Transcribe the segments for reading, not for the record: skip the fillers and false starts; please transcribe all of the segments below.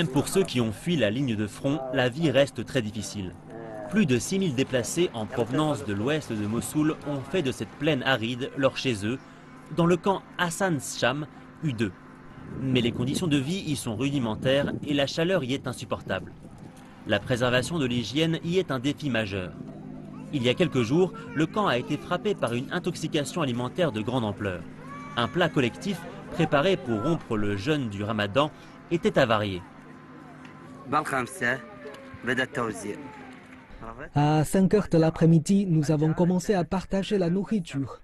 Même pour ceux qui ont fui la ligne de front, la vie reste très difficile. Plus de 6000 déplacés en provenance de l'ouest de Mossoul ont fait de cette plaine aride leur chez eux, dans le camp Hassan Sham, U2. Mais les conditions de vie y sont rudimentaires et la chaleur y est insupportable. La préservation de l'hygiène y est un défi majeur. Il y a quelques jours, le camp a été frappé par une intoxication alimentaire de grande ampleur. Un plat collectif préparé pour rompre le jeûne du Ramadan était avarié. À 5 heures de l'après-midi, nous avons commencé à partager la nourriture.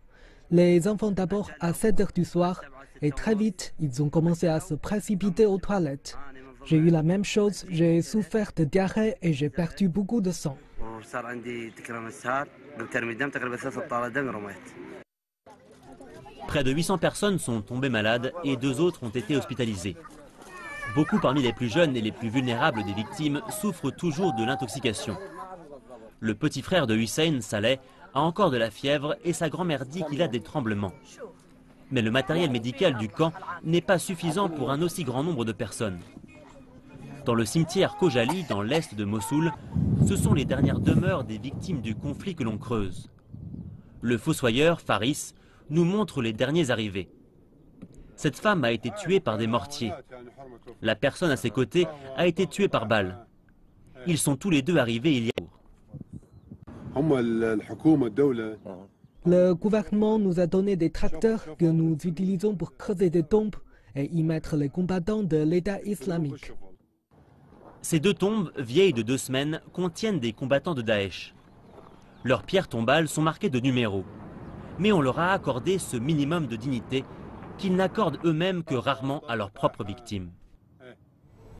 Les enfants d'abord à 7 heures du soir et très vite, ils ont commencé à se précipiter aux toilettes. J'ai eu la même chose, j'ai souffert de diarrhée et j'ai perdu beaucoup de sang. Près de 800 personnes sont tombées malades et 2 autres ont été hospitalisées. Beaucoup parmi les plus jeunes et les plus vulnérables des victimes souffrent toujours de l'intoxication. Le petit frère de Hussein, Saleh, a encore de la fièvre et sa grand-mère dit qu'il a des tremblements. Mais le matériel médical du camp n'est pas suffisant pour un aussi grand nombre de personnes. Dans le cimetière Kojali, dans l'est de Mossoul, ce sont les dernières demeures des victimes du conflit que l'on creuse. Le fossoyeur, Faris, nous montre les derniers arrivés. Cette femme a été tuée par des mortiers. La personne à ses côtés a été tuée par balle. Ils sont tous les deux arrivés il y a jours. Le gouvernement nous a donné des tracteurs que nous utilisons pour creuser des tombes et y mettre les combattants de l'État islamique. Ces 2 tombes, vieilles de 2 semaines, contiennent des combattants de Daesh. Leurs pierres tombales sont marquées de numéros. Mais on leur a accordé ce minimum de dignité qu'ils n'accordent eux-mêmes que rarement à leurs propres victimes.